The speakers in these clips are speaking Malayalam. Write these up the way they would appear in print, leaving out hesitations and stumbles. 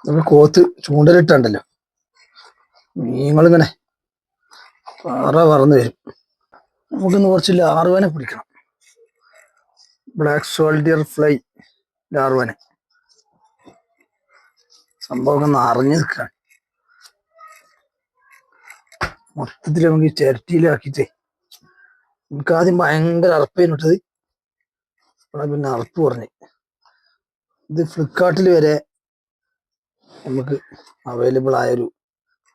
നമ്മൾ കോത്ത് ചൂണ്ടലിട്ടുണ്ടല്ലോ, മീങ്ങളിങ്ങനെ പറന്ന് വരും. നമുക്കിന്ന് കുറച്ച് ലാർവനെ പിടിക്കണം. ബ്ലാക്ക് സോൾഡിയർ ഫ്ലൈ ലാർവനെ. സംഭവം ഒന്ന് അറിഞ്ഞു നിൽക്കാൻ മൊത്തത്തിൽ നമുക്ക് ഈ ചിരട്ടിയിലാക്കിട്ടേ. നമുക്കാദ്യം ഭയങ്കര അറപ്പേനിട്ടത്, പിന്നെ അറപ്പ് കുറഞ്ഞ്. ഇത് ഫ്ലിപ്കാർട്ടിൽ വരെ നമുക്ക് അവൈലബിൾ ആയൊരു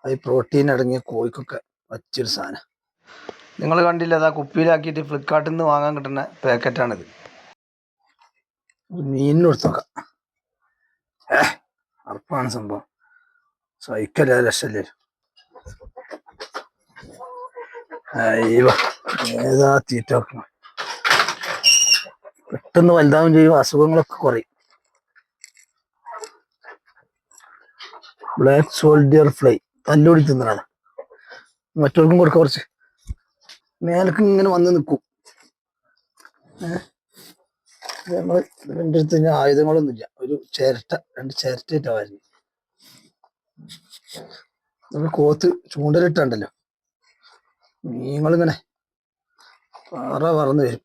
ഹൈ പ്രോട്ടീൻ അടങ്ങിയ കോഴിക്കൊക്കെ പറ്റിയൊരു സാധനം. നിങ്ങൾ കണ്ടില്ല, അതാ കുപ്പിയിലാക്കിയിട്ട് ഫ്ലിപ്കാർട്ടിൽ നിന്ന് വാങ്ങാൻ കിട്ടുന്ന പാക്കറ്റാണിത്. മീനിന് കൊടുത്ത് നോക്കാം. അറപ്പാണ് സംഭവം, സഹിക്കല്ല, രക്ഷല്ലേ. അയ്യോ, ഏതാ തീറ്റ വെക്കണം. പെട്ടെന്ന് വലുതാവും ചെയ്യും, അസുഖങ്ങളൊക്കെ കുറയും. ബ്ലാക്ക് സോൾഡിയർ ഫ്ലൈ തല്ലുപിടി തിന്നതാണ്. മറ്റവർക്കും കൊടുക്കാം. കുറച്ച് മേലക്ക് ഇങ്ങനെ വന്ന് നിൽക്കും. നമ്മൾ എൻ്റെ അടുത്ത് കഴിഞ്ഞാൽ ആയുധങ്ങളൊന്നുമില്ല, ഒരു ചിരട്ട, 2 ചിരട്ടയിട്ടായിരുന്നു. നമ്മൾ കോത്ത് ചൂണ്ടലിട്ടുണ്ടല്ലോ, മീങ്ങളിങ്ങനെ പറന്ന് വരും.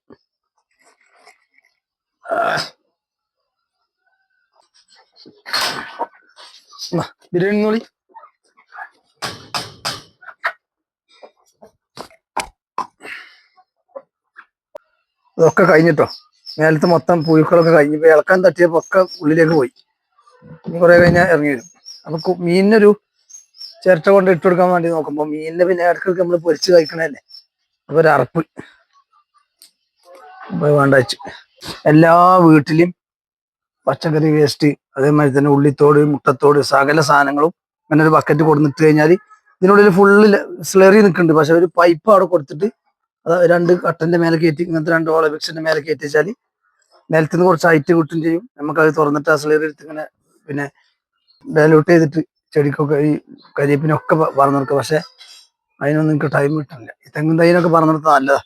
ബിരിയാണി നോളി. ഇതൊക്കെ കഴിഞ്ഞിട്ടോ, മേലത്തെ മൊത്തം പുഴുക്കളൊക്കെ കഴിഞ്ഞിപ്പോ ഇളക്കാൻ തട്ടിയപ്പോ ഒക്കെ ഉള്ളിലേക്ക് പോയി. ഇനി കുറെ കഴിഞ്ഞാൽ ഇറങ്ങി വരും. അപ്പൊ മീനിനൊരു ചിരട്ട കൊണ്ട് ഇട്ട് കൊടുക്കാൻ വേണ്ടി നോക്കുമ്പോ മീനിനെ പിന്നെ ഇടയ്ക്ക് നമ്മൾ പൊരിച്ച് കഴിക്കണല്ലേ, അപ്പൊ ഒരു അറപ്പ് വേണ്ട വെച്ചു. എല്ലാ വീട്ടിലും പച്ചക്കറി വേസ്റ്റ്, അതേമാതിരി തന്നെ ഉള്ളിത്തോട്, മുട്ടത്തോട്, സകല സാധനങ്ങളും അങ്ങനെ ഒരു ബക്കറ്റ് കൊടുത്തിട്ട് കഴിഞ്ഞാൽ ഇതിനുള്ളിൽ ഫുള്ള് സ്ലറി നിൽക്കുന്നുണ്ട്. പക്ഷെ ഒരു പൈപ്പ് അവിടെ കൊടുത്തിട്ട് അത് 2 കട്ടന്റെ മേലെ കയറ്റി, ഇങ്ങനത്തെ 2 ഓളബിക്സിന്റെ മേലെ കയറ്റി വെച്ചാൽ നിലത്തുനിന്ന് കുറച്ച് ഹൈറ്റ് കിട്ടും ചെയ്യും. നമുക്കത് തുറന്നിട്ട് ആ സ്ലറി എടുത്ത് ഇങ്ങനെ പിന്നെ ഡയലൂട്ട് ചെയ്തിട്ട് ചെടിക്കൊക്കെ ഈ കരിയേപ്പിനൊക്കെ പറഞ്ഞു കൊടുക്കുക. പക്ഷെ അതിനൊന്നും എനിക്ക് ടൈം കിട്ടുന്നില്ല. ഈ തെങ്ങും തൈനൊക്കെ പറഞ്ഞു കൊടുത്താൽ നല്ലതാണ്.